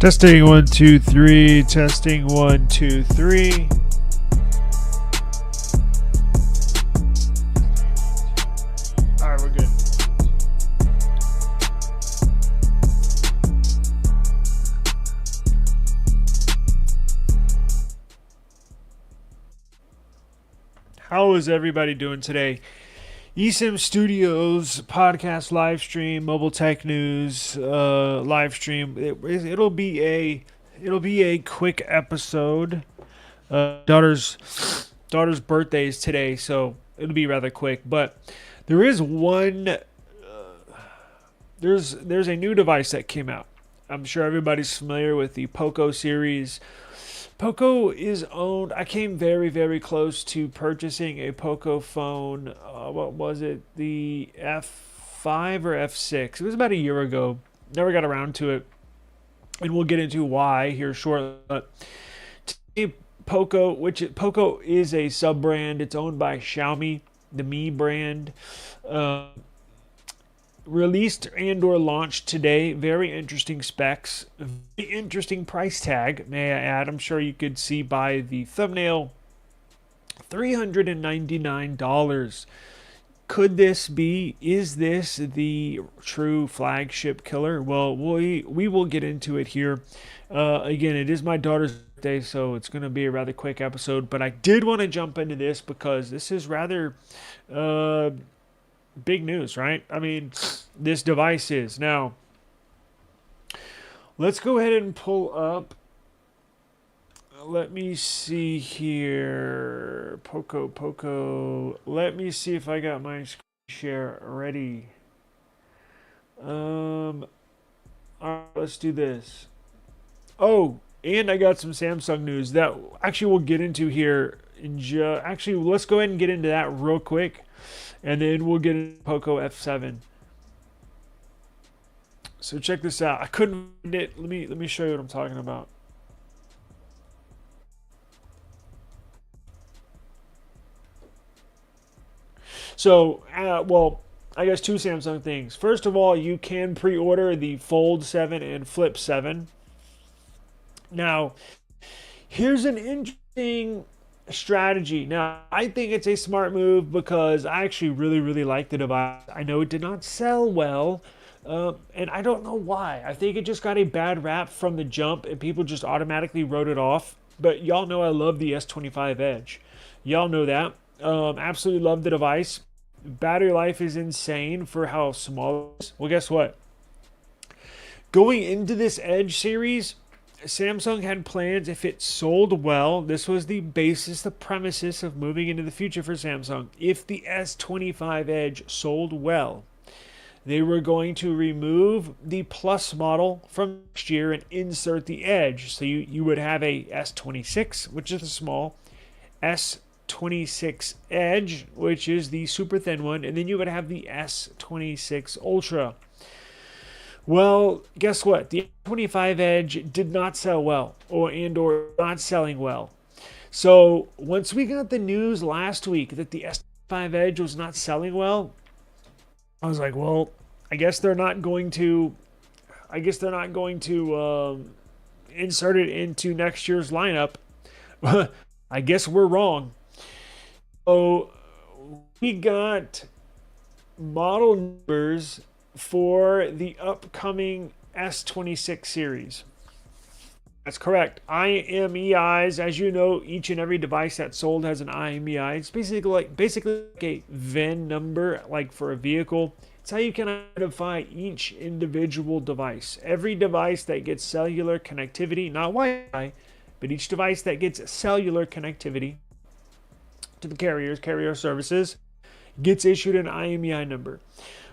Testing 1 2 3. Testing 1 2 3. All right, we're good. How is everybody doing today? eSIMstudios podcast live stream, mobile tech news live stream. It'll be a quick episode. Daughter's birthday is today, so it'll be rather quick. But there is one. There's a new device that came out. I'm sure everybody's familiar with the Poco series. Poco is owned. I came very, very close to purchasing a Poco phone. What was it? The F5 or F6. It was about a year ago. Never got around to it. And we'll get into why here shortly. But today, Poco is a sub-brand. It's owned by Xiaomi, the Mi brand. Released and or launched today. Very interesting specs. Very interesting price tag, may I add. I'm sure you could see by the thumbnail. $399. Could this be? Is this the true flagship killer? Well, we will get into it here. Again, it is my daughter's birthday, so it's going to be a rather quick episode. But I did want to jump into this because this is rather big news, right? I mean, this device is. Now, let's go ahead and pull up. Let me see here. Poco. Let me see if I got my screen share ready. All right, let's do this. Oh, and I got some Samsung news that actually we'll get into here. Actually, let's go ahead and get into that real quick. And then we'll get into Poco F7. So check this out. I couldn't find it. Let me show you what I'm talking about. So, well, I guess two Samsung things. First of all, you can pre-order the Fold 7 and Flip 7. Now, here's an interesting strategy. Now, I think it's a smart move because I actually really like the device. I know it did not sell well, and I don't know why. I think it just got a bad rap from the jump, and people just automatically wrote it off. But y'all know I love the S25 Edge. Y'all know that. Absolutely love the device. Battery life is insane for how small it is. Well, guess what? Going into this Edge series, Samsung had plans if it sold well. This was the basis, the premises of moving into the future for Samsung. If the S25 Edge sold well, they were going to remove the Plus model from next year and insert the Edge. So you would have a S26, which is the small, S26 Edge, which is the super thin one, and then you would have the S26 Ultra. Well, guess what? The S25 Edge did not sell well, or not selling well. So once we got the news last week that the S25 Edge was not selling well, I was like, well, I guess they're not going to insert it into next year's lineup. I guess we're wrong. So we got model numbers for the upcoming S26 series. That's correct. IMEIs, as you know, each and every device that's sold has an IMEI. It's basically like a VIN number, like for a vehicle. It's how you can identify each individual device. Every device that gets cellular connectivity, not Wi-Fi, but each device that gets cellular connectivity to the carrier services, gets issued an IMEI number.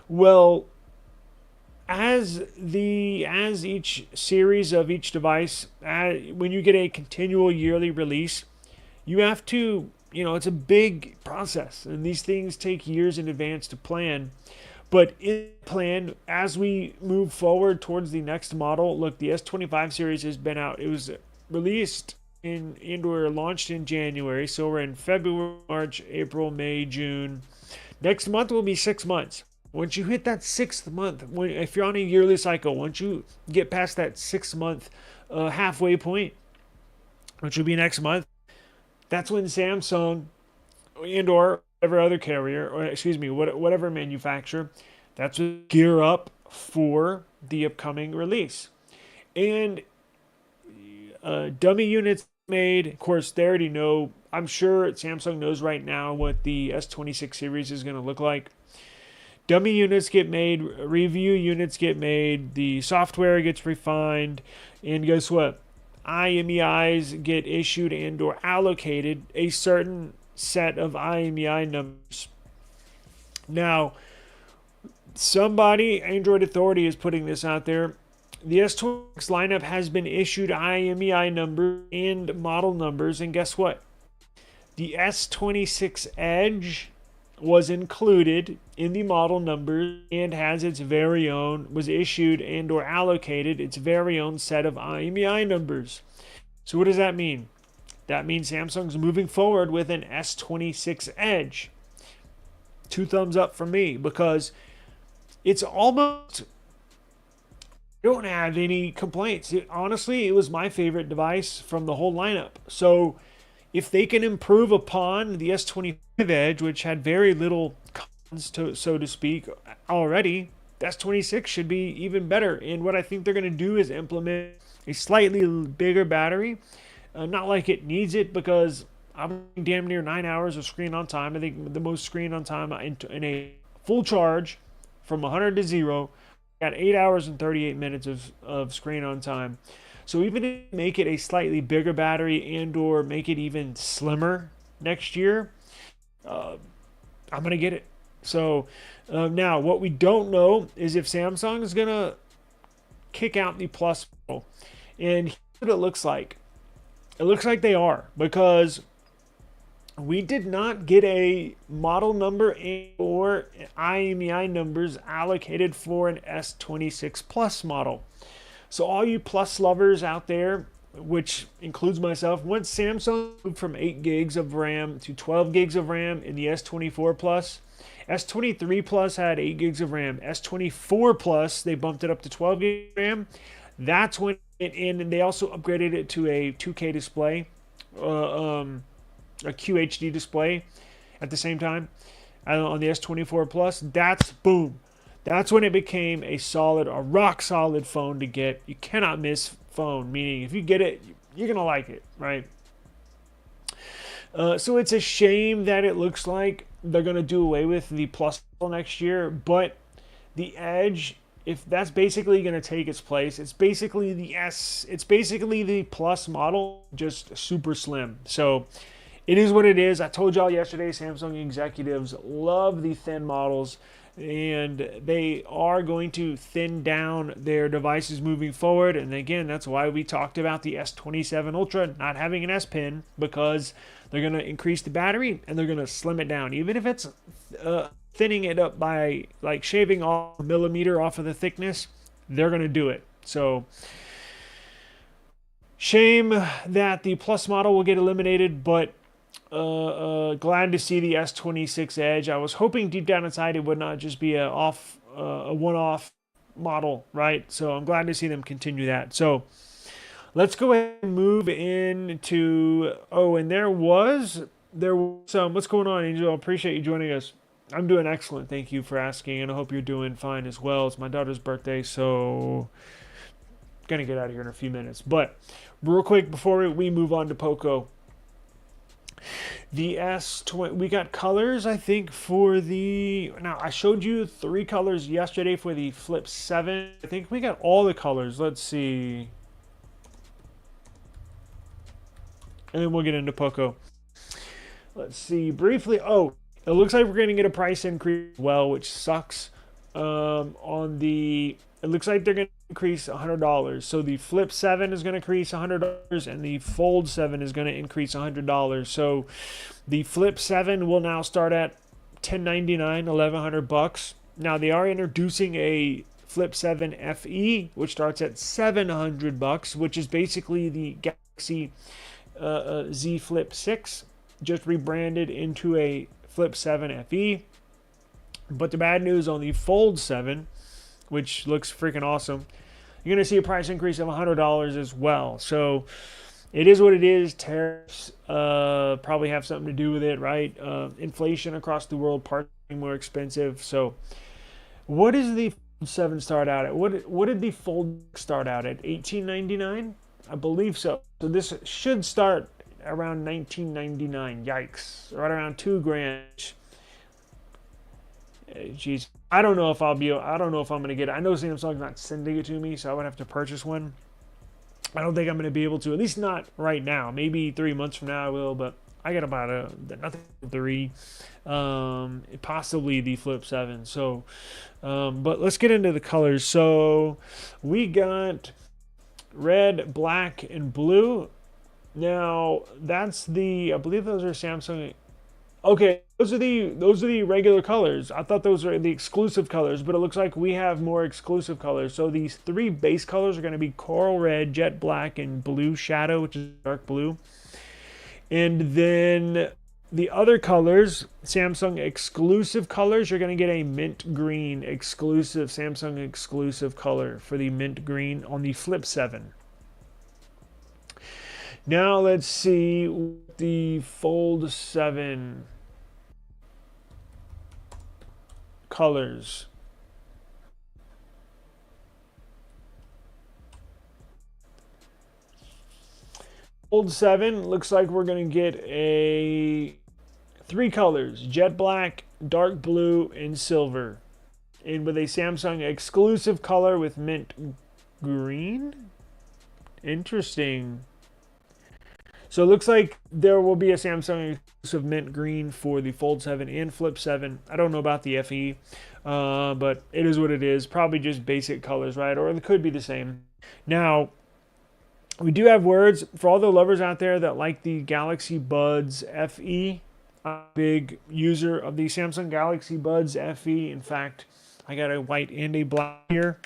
Well, as each series of each device, when you get a continual yearly release, you have to, it's a big process, and these things take years in advance to plan. But in plan, as we move forward towards the next model, look, the S25 series has been out. It was released and we're launched in January, so we're in February, March, April, May, June. Next month will be 6 months. Once you hit that 6th month, if you're on a yearly cycle, once you get past that 6-month halfway point, which will be next month, that's when Samsung and or whatever other carrier, or excuse me, whatever manufacturer, that's what gear up for the upcoming release. And dummy units made, of course, they already know. I'm sure Samsung knows right now what the S26 series is going to look like. Dummy units get made, review units get made, the software gets refined, and guess what? IMEIs get issued and or allocated a certain set of IMEI numbers. Now, somebody, Android Authority, is putting this out there. The S26 lineup has been issued IMEI numbers and model numbers, and guess what? The S26 Edge was included in the model numbers and has its very own, was issued and or allocated its very own set of IMEI numbers. So what does that mean? That means Samsung's moving forward with an S26 Edge. 2 thumbs up from me, because it's almost, I don't have any complaints. Honestly, it was my favorite device from the whole lineup. So if they can improve upon the S25 Edge, which had very little cons, so to speak, already, the S26 should be even better. And what I think they're going to do is implement a slightly bigger battery. Not like it needs it, because I'm damn near 9 hours of screen on time. I think the most screen on time in a full charge from 100 to 0, got 8 hours and 38 minutes of screen on time. So even if you make it a slightly bigger battery and or make it even slimmer next year, I'm going to get it. So now what we don't know is if Samsung is going to kick out the Plus model. And here's what it looks like. It looks like they are, because we did not get a model number or IMEI numbers allocated for an S26 Plus model. So all you Plus lovers out there, which includes myself, once Samsung moved from 8 gigs of RAM to 12 gigs of RAM in the S24 Plus, S23 Plus had 8 gigs of RAM. S24 Plus, they bumped it up to 12 gigs of RAM. That's when and they also upgraded it to a 2K display, a QHD display at the same time on the S24 Plus. That's boom. That's when it became a rock solid phone to get. You cannot miss phone, meaning if you get it, you're going to like it, right? So it's a shame that it looks like they're going to do away with the Plus next year, but the Edge, if that's basically going to take its place, it's basically the Plus model, just super slim. So it is what it is. I told y'all yesterday, Samsung executives love the thin models, and they are going to thin down their devices moving forward. And again, that's why we talked about the S27 Ultra not having an S Pen, because they're going to increase the battery and they're going to slim it down. Even if it's thinning it up by like shaving off a millimeter off of the thickness, they're going to do it. So shame that the Plus model will get eliminated, but glad to see the S26 Edge. I was hoping deep down inside it would not just be a one-off model, right? So I'm glad to see them continue that. So let's go ahead and move into, and there was some, what's going on, Angel? I appreciate you joining us. I'm doing excellent. Thank you for asking, and I hope you're doing fine as well. It's my daughter's birthday, so gonna get out of here in a few minutes. But real quick before we move on to Poco, the S20, we got colors, I think, for the, now I showed you 3 colors yesterday for the Flip 7. I think we got all the colors. Let's see. And then we'll get into Poco. Let's see briefly. Oh, it looks like we're going to get a price increase as well, which sucks. It looks like they're going to increase $100. So the Flip 7 is going to increase $100, and the Fold 7 is going to increase $100. So the Flip 7 will now start at $1,099, $1,100. Now they are introducing a Flip 7 FE, which starts at $700, which is basically the Galaxy Z Flip 6, just rebranded into a Flip 7 FE. But the bad news on the Fold 7, which looks freaking awesome, you're going to see a price increase of $100 as well. So it is what it is. Tariffs probably have something to do with it, right? Inflation across the world, parts are more expensive. So what does the Fold 7 start out at? What did the Fold start out at? $18.99? I believe so. So this should start around $19.99. Yikes. Right around $2,000. Jeez. I don't know if I'm going to get it. I know Samsung's not sending it to me, so I would have to purchase one. I don't think I'm going to be able to, at least not right now. Maybe 3 months from now I will, but I got about nothing 3, possibly the Flip 7. So, but let's get into the colors. So we got red, black, and blue. Now that's I believe those are Samsung. Okay, those are the regular colors. I thought those were the exclusive colors, but it looks like we have more exclusive colors. So these 3 base colors are going to be coral red, jet black, and blue shadow, which is dark blue. And then the other colors, Samsung exclusive colors, you're going to get a mint green exclusive, Samsung exclusive color for the mint green on the Flip 7. Now let's see the Fold 7 colors. Fold 7 looks like we're going to get 3 colors: jet black, dark blue, and silver. And with a Samsung exclusive color with mint green. Interesting. So it looks like there will be a Samsung exclusive mint green for the Fold 7 and Flip 7. I don't know about the FE, but it is what it is. Probably just basic colors, right? Or it could be the same. Now, we do have words for all the lovers out there that like the Galaxy Buds FE. I'm a big user of the Samsung Galaxy Buds FE. In fact, I got a white and a black here.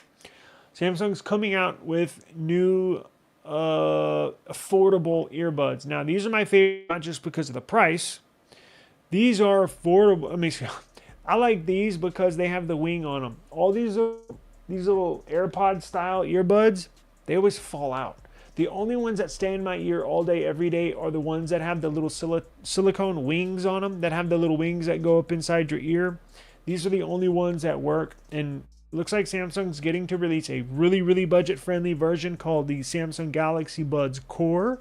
Samsung's coming out with new affordable earbuds. Now these are my favorite, not just because of the price. These are affordable. I like these because they have the wing on them. All these little AirPod style earbuds, they always fall out. The only ones that stay in my ear all day, every day, are the ones that have the little silicone wings on them, that have the little wings that go up inside your ear. These are the only ones that work, and looks like Samsung's getting to release a really, really budget-friendly version called the Samsung Galaxy Buds Core.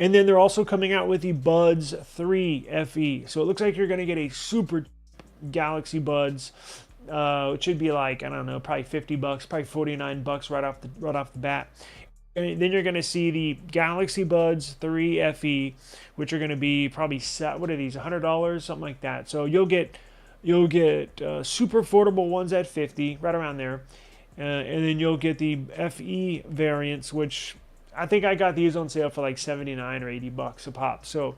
And then they're also coming out with the Buds 3 FE. So it looks like you're going to get a super Galaxy Buds, which should be like, I don't know, probably $50, probably $49 right off the bat. And then you're going to see the Galaxy Buds 3 FE, which are going to be probably, what are these, $100, something like that. So you'll get super affordable ones at $50, right around there, and then you'll get the FE variants, which I think I got these on sale for like $79 or $80 a pop. So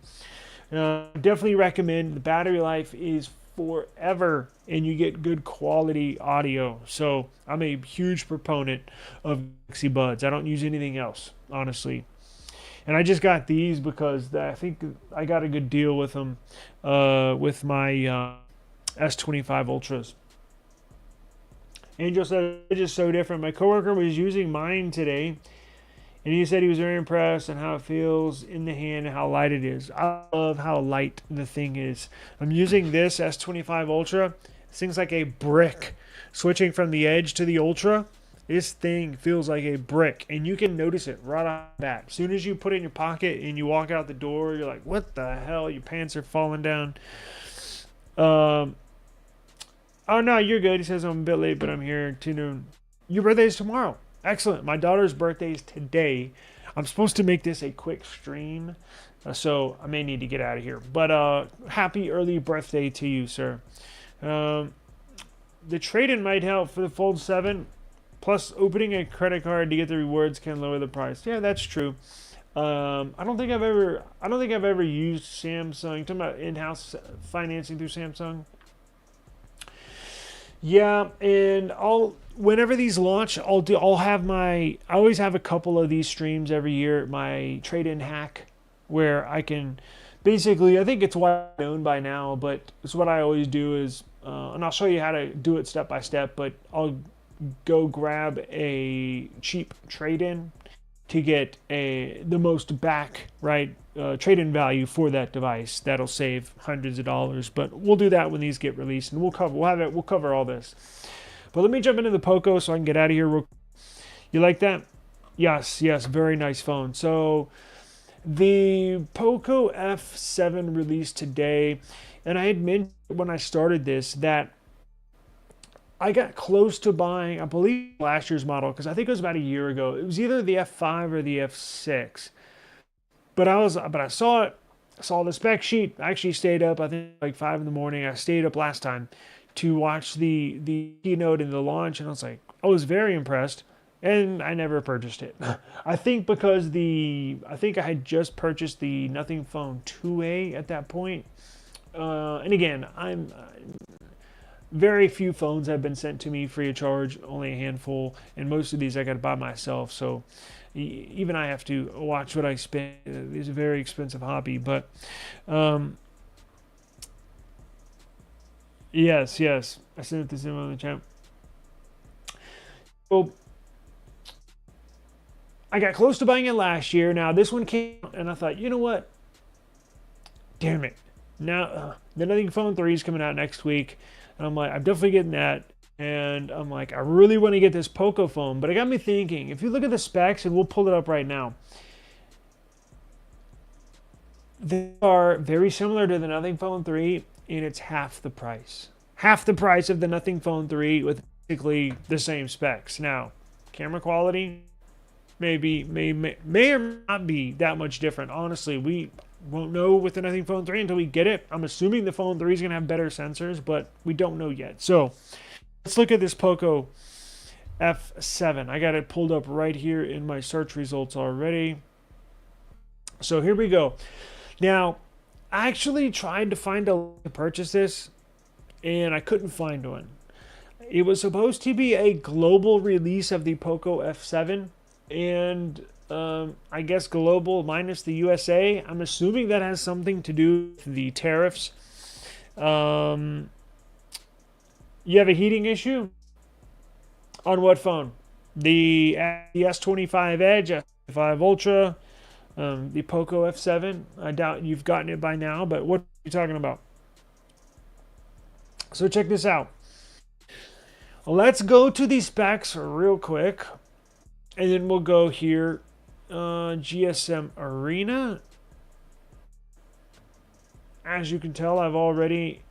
definitely recommend. The battery life is forever, and you get good quality audio. So I'm a huge proponent of Galaxy Buds. I don't use anything else, honestly. And I just got these because I think I got a good deal with them, with my S25 Ultras. Angel said it's just so different. My coworker was using mine today, and he said he was very impressed on how it feels in the hand and how light it is. I love how light the thing is. I'm using this S25 Ultra. This thing's like a brick. Switching from the Edge to the Ultra, this thing feels like a brick, and you can notice it right off the bat. As soon as you put it in your pocket and you walk out the door, you're like, what the hell? Your pants are falling down. Oh, no, you're good. He says, I'm a bit late, but I'm here to noon. Your birthday is tomorrow. Excellent. My daughter's birthday is today. I'm supposed to make this a quick stream, so I may need to get out of here. But happy early birthday to you, sir. The trade-in might help for the Fold 7. Plus, opening a credit card to get the rewards can lower the price. Yeah, that's true. I don't think I've ever used Samsung. You're talking about in-house financing through Samsung. Yeah, and whenever these launch, I always have a couple of these streams every year. My trade-in hack, where I can basically, I think it's widely known by now, but it's what I always do is, and I'll show you how to do it step by step, but I'll go grab a cheap trade-in to get the most back, right, trade-in value for that device. That'll save hundreds of dollars, but we'll do that when these get released, and we'll cover all this. But let me jump into the Poco so I can get out of here. You like that? Yes, very nice phone. So the Poco F7 released today, and I had mentioned when I started this that I got close to buying, I believe, last year's model, because I think it was about a year ago. It was either the F5 or the F6. But I saw it, saw the spec sheet. I actually stayed up, I think like 5 in the morning. I stayed up last time to watch the keynote and the launch, and I was very impressed, and I never purchased it. I think because I had just purchased the Nothing Phone 2A at that point. And again, very few phones have been sent to me free of charge, only a handful, and most of these I got to buy myself. So even I have to watch what I spend. It's a very expensive hobby, but yes, I sent this in on the chat. Well, I got close to buying it last year. Now this one came, and I thought, you know what? Damn it! Now the Nothing Phone 3 is coming out next week. And I'm like, I'm definitely getting that. And I'm like, I really want to get this Poco phone. But it got me thinking, if you look at the specs, and we'll pull it up right now, they are very similar to the Nothing Phone 3, and it's half the price. Half the price of the Nothing Phone 3 with basically the same specs. Now, camera quality may or may not be that much different. Honestly, we won't know with the Nothing Phone 3 until we get it. I'm assuming the Phone 3 is going to have better sensors, but we don't know yet. So let's look at this Poco F7. I got it pulled up right here in my search results already. So here we go. Now, I actually tried to find a link to purchase this, and I couldn't find one. It was supposed to be a global release of the Poco F7, and I guess global minus the USA. I'm assuming that has something to do with the tariffs. You have a heating issue? On what phone? The S25 Edge, S25 Ultra, the Poco F7. I doubt you've gotten it by now, but what are you talking about? So check this out. Let's go to the specs real quick, and then we'll go here. GSM Arena. As you can tell, I've already...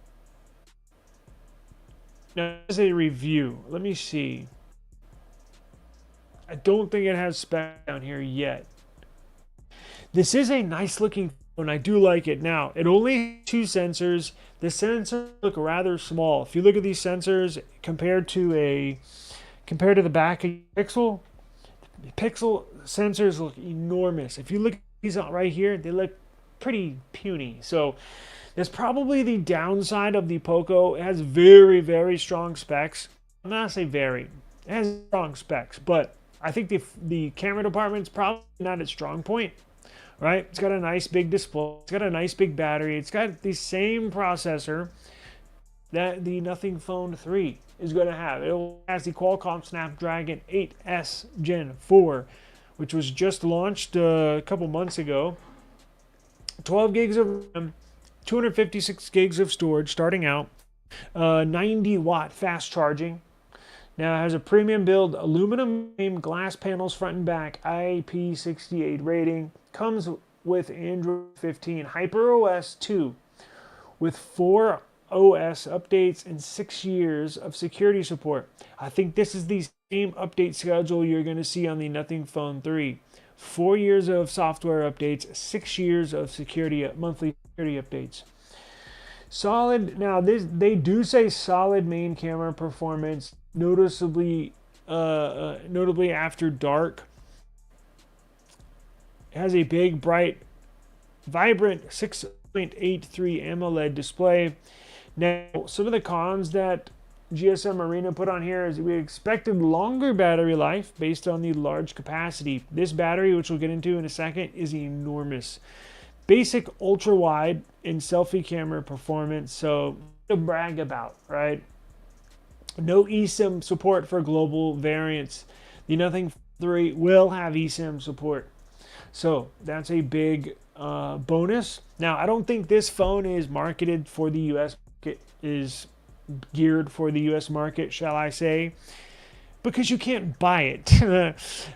Now, this is a review. Let me see. I don't think it has spec down here yet. This is a nice looking phone. I do like it. Now, it only has 2 sensors. The sensors look rather small. If you look at these sensors compared to the back of the Pixel sensors look enormous. If you look at these right here, they look pretty puny. So that's probably the downside of the Poco. It has very, very strong specs. I'm not going to say very. It has strong specs, but I think the camera department's probably not its strong point, right? It's got a nice big display. It's got a nice big battery. It's got the same processor that the Nothing Phone 3 is going to have. It has the Qualcomm Snapdragon 8S Gen 4, which was just launched a couple months ago. 12 gigs of RAM, 256 gigs of storage starting out, 90 watt fast charging. Now it has a premium build aluminum frame, glass panels front and back, IP68 rating. Comes with Android 15 HyperOS 2 with 4 OS updates and 6 years of security support. I think this is the same update schedule you're going to see on the Nothing Phone 3. 4 years of software updates, 6 years of monthly security updates. Solid. Now they do say solid main camera performance, notably after dark. It has a big, bright, vibrant 6.83 AMOLED display. Now, some of the cons that GSM Arena put on here is we expected longer battery life based on the large capacity. This battery, which we'll get into in a second, is enormous. basic ultra wide and selfie camera performance. So to brag about, right? No eSIM support for global variants. The Nothing 3 will have eSIM support. So that's a big bonus. Now, I don't think this phone is marketed for the US market, is geared for the US market, shall I say, because you can't buy it.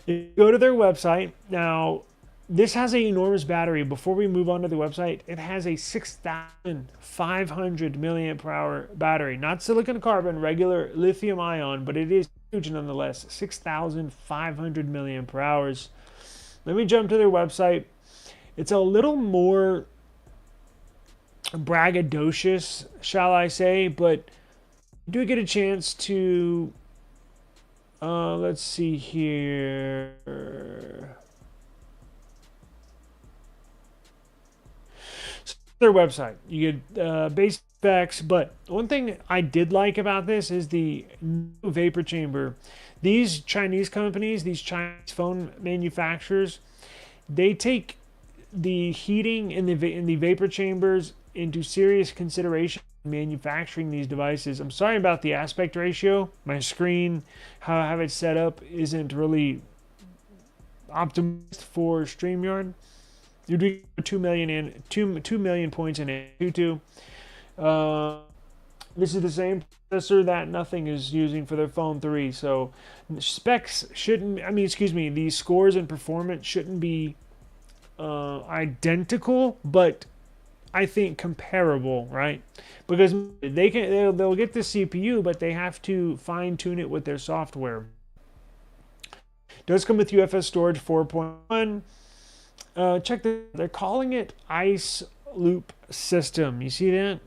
You go to their website. Now, this has an enormous battery. Before we move on to the website, it has a 6,500 milliamp per hour battery. Not silicon carbon, regular lithium ion, but it is huge nonetheless. 6,500 milliamp per hours. Let me jump to their website. It's a little more braggadocious, shall I say, but you do get a chance to, let's see here. Their website. You get basic specs, but one thing I did like about this is the new vapor chamber. These Chinese companies, these Chinese phone manufacturers, they take the heating in the vapor chambers into serious consideration in manufacturing these devices. I'm sorry about the aspect ratio. My screen, how I have it set up, isn't really optimized for StreamYard. You're doing 2 million points in Antutu. This is the same processor that Nothing is using for their phone 3. So specs shouldn't, the scores and performance shouldn't be identical, but I think comparable, right? Because they'll get the CPU, but they have to fine tune it with their software. It does come with UFS storage 4.1. They're calling it Ice Loop System. You see that?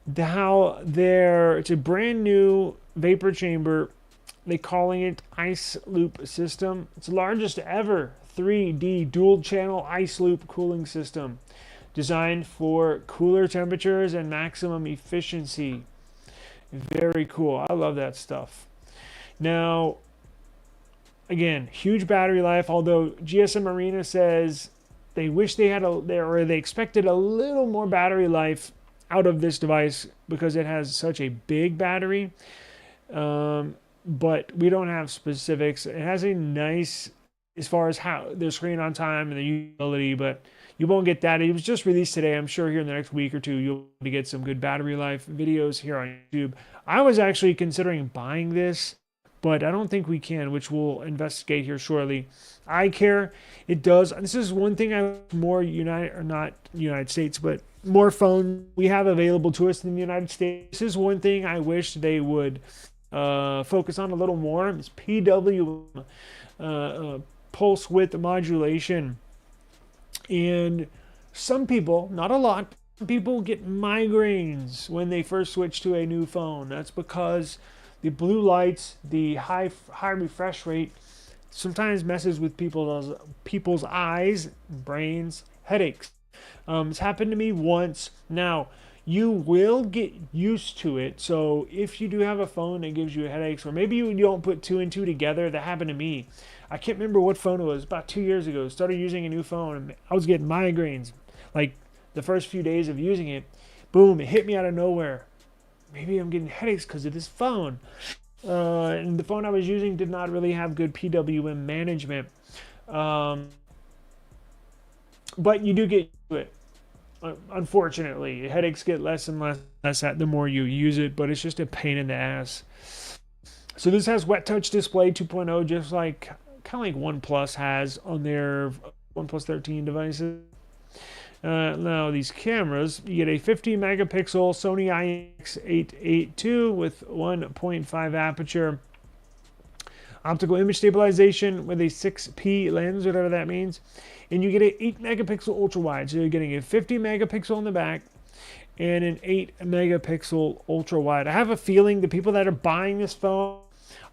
It's a brand new vapor chamber. They're calling it Ice Loop System. It's the largest ever 3D dual channel ice loop cooling system, designed for cooler temperatures and maximum efficiency. Very cool. I love that stuff. Now, again, huge battery life, although GSM Arena says they wish they had they expected a little more battery life out of this device because it has such a big battery. But we don't have specifics. It has a nice, as far as how the screen on time and the utility, but you won't get that. It was just released today. I'm sure here in the next week or two, you'll be get some good battery life videos here on YouTube. I was actually considering buying this, but I don't think we can, which we'll investigate here shortly. Eye care, it does. This is one thing more United States, but more phone we have available to us in the United States. This is one thing I wish they would focus on a little more. It's PWM, pulse width modulation. And some people, not a lot, people get migraines when they first switch to a new phone. That's because the blue lights, the high refresh rate, sometimes messes with people's eyes, brains, headaches. It's happened to me once. Now, you will get used to it. So if you do have a phone that gives you headaches, or maybe you don't put two and two together, that happened to me. I can't remember what phone it was, about 2 years ago. Started using a new phone, and I was getting migraines. Like the first few days of using it, boom, it hit me out of nowhere. Maybe I'm getting headaches because of this phone. And the phone I was using did not really have good PWM management. But you do get used to it. Unfortunately, headaches get less and less the more you use it, but it's just a pain in the ass. So this has Wet Touch Display 2.0, just like kind of like OnePlus has on their OnePlus 13 devices. Now these cameras, you get a 50 megapixel Sony IMX882 with 1.5 aperture, optical image stabilization with a 6P lens, whatever that means, and you get an 8 megapixel ultra wide. So you're getting a 50 megapixel in the back and an 8 megapixel ultra wide. I have a feeling the people that are buying this phone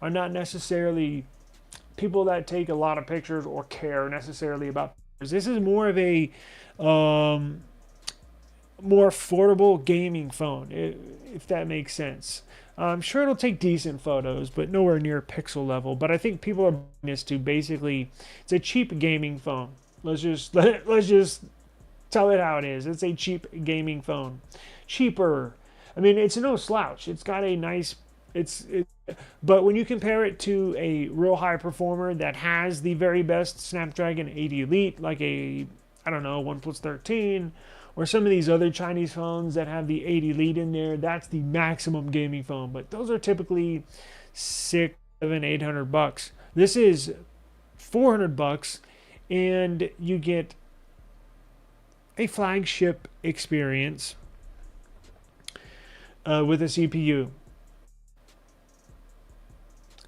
are not necessarily people that take a lot of pictures or care necessarily about pictures. This is more of a more affordable gaming phone, if that makes sense. I'm sure it'll take decent photos, but nowhere near pixel level. But I think people are buying this to basically, it's a cheap gaming phone. Let's just Tell it how it is. It's a cheap gaming phone. Cheaper. I mean, it's no slouch. It's got a nice, but when you compare it to a real high performer that has the very best Snapdragon 80 Elite, like a, I don't know, OnePlus 13, or some of these other Chinese phones that have the 80 Elite in there, that's the maximum gaming phone. But those are typically $600, $700, $800. This is $400, and you get a flagship experience with a CPU.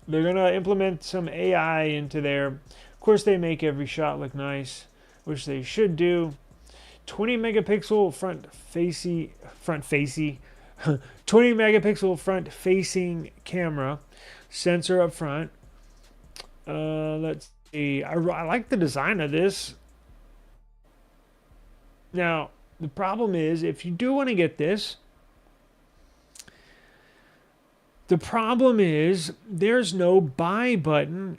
They're going to implement some AI into there. Of course, they make every shot look nice, which they should do. 20 megapixel front facing 20 megapixel front facing camera, sensor up front. Let's see. I like the design of this. Now, the problem is, if you do want to get this, the problem is there's no buy button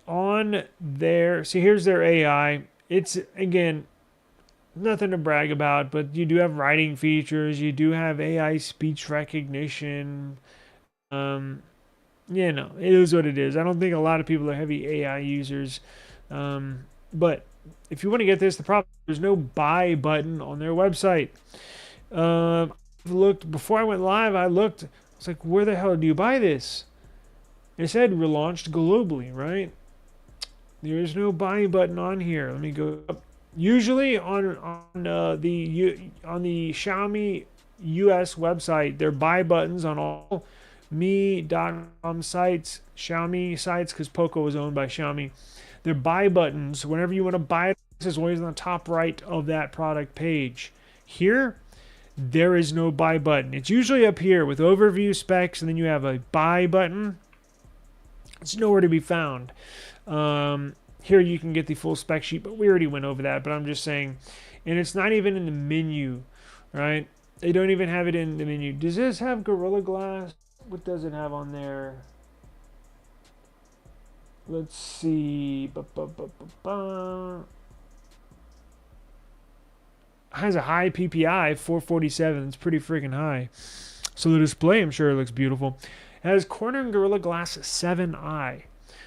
on there. See, here's their AI. It's, again, nothing to brag about, but you do have writing features. You do have AI speech recognition. You know, it is what it is. I don't think a lot of people are heavy AI users. But if you want to get this, the problem is there's no buy button on their website. Looked before I went live. I looked. It's like, where the hell do you buy this? It said relaunched globally, right? There is no buy button on here. Let me go up. Usually on the Xiaomi US website, there are buy buttons on all Mi.com sites, Xiaomi sites, because Poco is owned by Xiaomi. There are buy buttons. Whenever you want to buy it, this is always on the top right of that product page. Here, there is no buy button. It's usually up here with overview specs, and then you have a buy button. It's nowhere to be found. Here you can get the full spec sheet, but we already went over that. But I'm just saying, and it's not even in the menu, right? They don't even have it in the menu. Does this have Gorilla Glass? What does it have on there? Let's see. Has a high PPI, 447. It's pretty freaking high. So the display, I'm sure it looks beautiful. It has Corning Gorilla Glass 7i.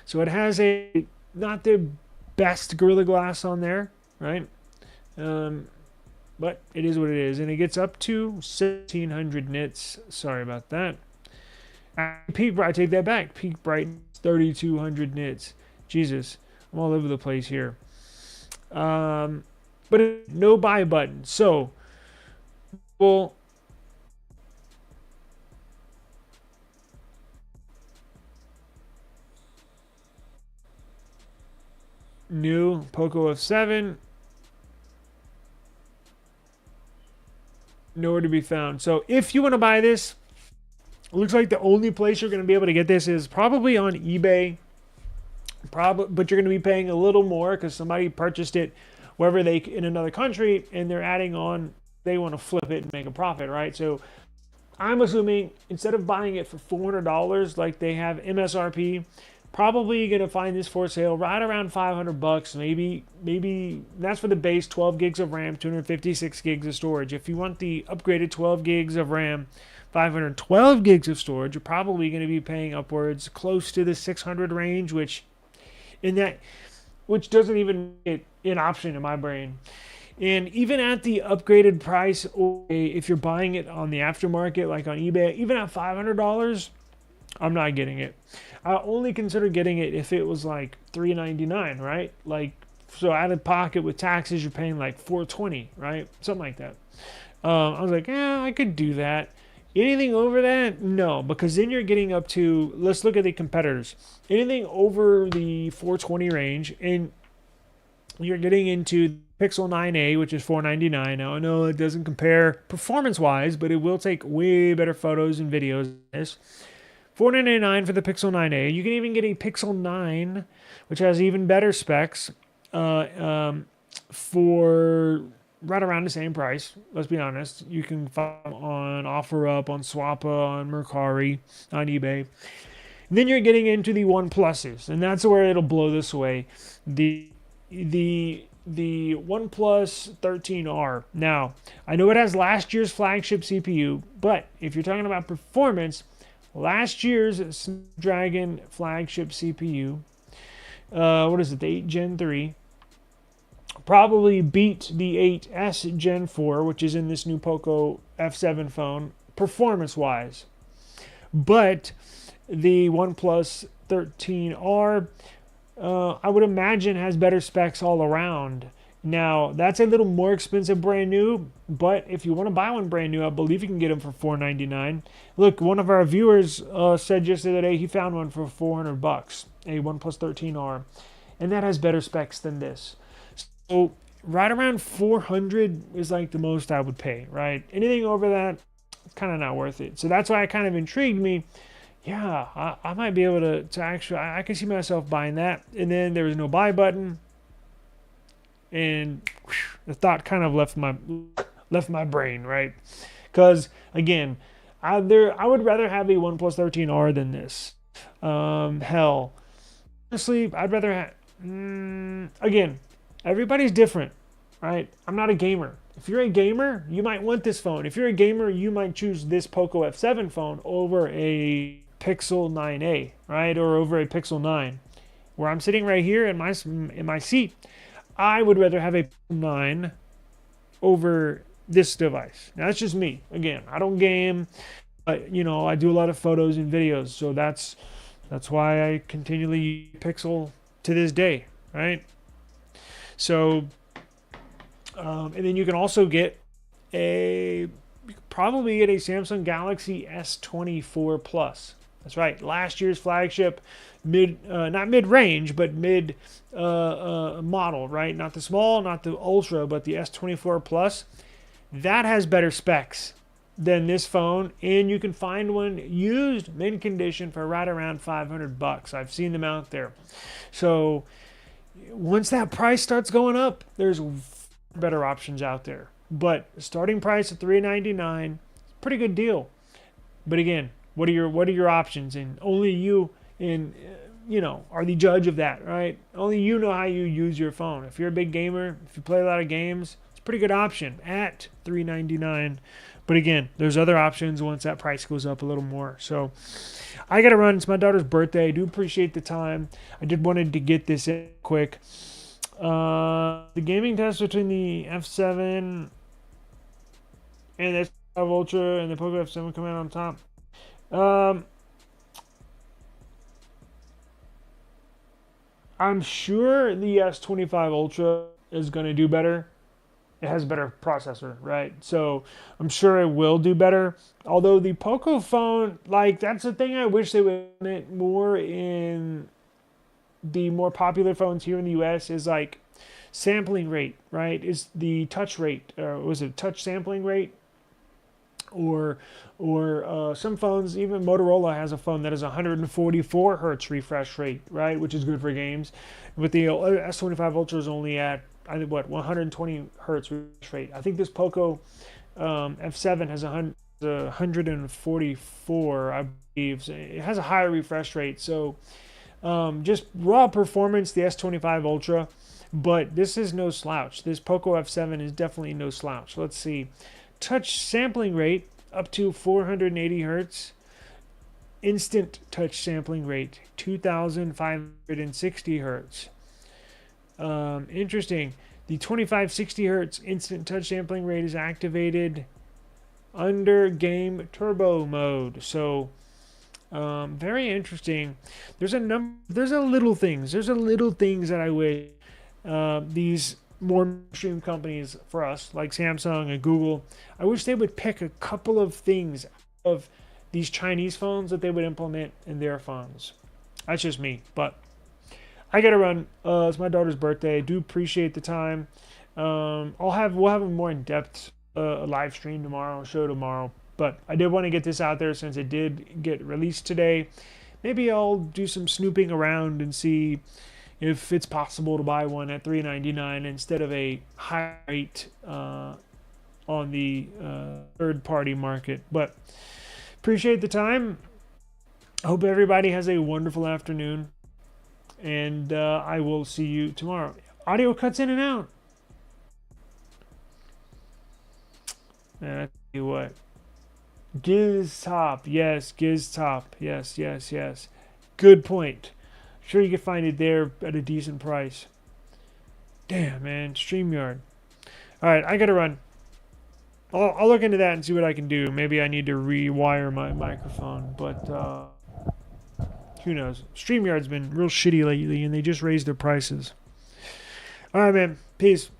So it has a, not the best Gorilla Glass on there, right? But it is what it is. And it gets up to 1700 nits. Sorry about that. Peak bright, I take that back. Peak brightness, 3200 nits. Jesus, I'm all over the place here. But no buy button. So, well, new Poco F7, nowhere to be found. So if you want to buy this, it looks like the only place you're going to be able to get this is probably on eBay. But you're going to be paying a little more because somebody purchased it wherever they in another country, and they're adding on. They want to flip it and make a profit, right? So I'm assuming instead of buying it for $400 like they have MSRP, probably going to find this for sale right around $500. Maybe that's for the base 12 gigs of RAM, 256 gigs of storage. If you want the upgraded 12 gigs of RAM, 512 gigs of storage, you're probably going to be paying upwards close to the 600 range, which doesn't even get an option in my brain. And even at the upgraded price, or if you're buying it on the aftermarket, like on eBay, even at $500, I'm not getting it. I only consider getting it if it was like $399, right? Like, so out of pocket with taxes, you're paying like $420, right? Something like that. I was like, I could do that. Anything over that, no, because then you're getting up to, let's look at the competitors. Anything over the 420 range, and you're getting into Pixel 9a, which is $499. Now, I know it doesn't compare performance-wise, but it will take way better photos and videos than this. $499 for the Pixel 9a. You can even get a Pixel 9, which has even better specs, for right around the same price. Let's be honest. You can find them on OfferUp, on Swappa, on Mercari, on eBay. And then you're getting into the OnePluses, and that's where it'll blow this away. The the OnePlus 13R. Now, I know it has last year's flagship CPU, but if you're talking about performance, last year's Snapdragon flagship CPU, what is it, the 8 Gen 3, probably beat the 8S Gen 4, which is in this new Poco F7 phone, performance-wise. But the OnePlus 13R, I would imagine, has better specs all around. Now, that's a little more expensive brand new, but if you want to buy one brand new, I believe you can get them for $499. Look, one of our viewers said just the other day he found one for $400, a OnePlus 13R, and that has better specs than this. So right around 400 is like the most I would pay, right? Anything over that, it's kind of not worth it. So that's why it kind of intrigued me. Yeah, I might be able to actually, I can see myself buying that. And then there was no buy button. And the thought kind of left my brain, right? Because again, I would rather have a OnePlus 13R than this. Hell, honestly, I'd rather have, again, everybody's different, right? I'm not a gamer. If you're a gamer, you might want this phone. If you're a gamer, you might choose this Poco F7 phone over a Pixel 9a, right? Or over a Pixel 9. Where I'm sitting right here in my seat, I would rather have a Pixel 9 over this device. Now, that's just me. Again, I don't game. You know, I do a lot of photos and videos, so that's why I continually use Pixel to this day, right? So, and then you can also get probably get a Samsung Galaxy S24 Plus. That's right, last year's flagship, not mid-range, but mid model, right? Not the small, not the ultra, but the S24 Plus. That has better specs than this phone, and you can find one used, mint condition, for right around $500. I've seen them out there. So once that price starts going up, there's better options out there. But starting price at $399, pretty good deal. But again, what are your options? And only you are the judge of that, right? Only you know how you use your phone. If you're a big gamer, if you play a lot of games, it's a pretty good option at $399. But again, there's other options once that price goes up a little more. So I got to run. It's my daughter's birthday. I do appreciate the time. I did wanted to get this in quick. The gaming test between the F7 and the S5 Ultra and the Poco F7 come out on top. I'm sure the S25 Ultra is going to do better. It has a better processor, right? So I'm sure it will do better. Although the Poco phone, like, that's the thing I wish they would implement more in the more popular phones here in the US, is like sampling rate, right? Is the touch rate, was it touch sampling rate? Or some phones, even Motorola has a phone that has 144 hertz refresh rate, right? Which is good for games. But the S25 Ultra is only at, 120 hertz refresh rate. I think this Poco F7 has 144, I believe. So it has a higher refresh rate. So just raw performance, the S25 Ultra. But this is no slouch. This Poco F7 is definitely no slouch. Let's see. Touch sampling rate up to 480 hertz. Instant touch sampling rate 2560 hertz. Interesting. The 2560 hertz instant touch sampling rate is activated under game turbo mode. So very interesting. There's a little things that I wish these more mainstream companies for us, like Samsung and Google, I wish they would pick a couple of things of these Chinese phones that they would implement in their phones. That's just me, but I gotta run. It's my daughter's birthday. I do appreciate the time. We'll have a more in-depth live stream tomorrow, show tomorrow. But I did want to get this out there since it did get released today. Maybe I'll do some snooping around and see if it's possible to buy one at $399 instead of a high rate on the third-party market. But appreciate the time. I hope everybody has a wonderful afternoon, and I will see you tomorrow. Audio cuts in and out. I tell you what. Giz Top. Yes, Giz Top. Yes, yes, yes. Good point. Sure you can find it there at a decent price. Damn, man. StreamYard. Alright, I gotta run. I'll look into that and see what I can do. Maybe I need to rewire my microphone, but who knows? StreamYard's been real shitty lately, and they just raised their prices. Alright, man. Peace.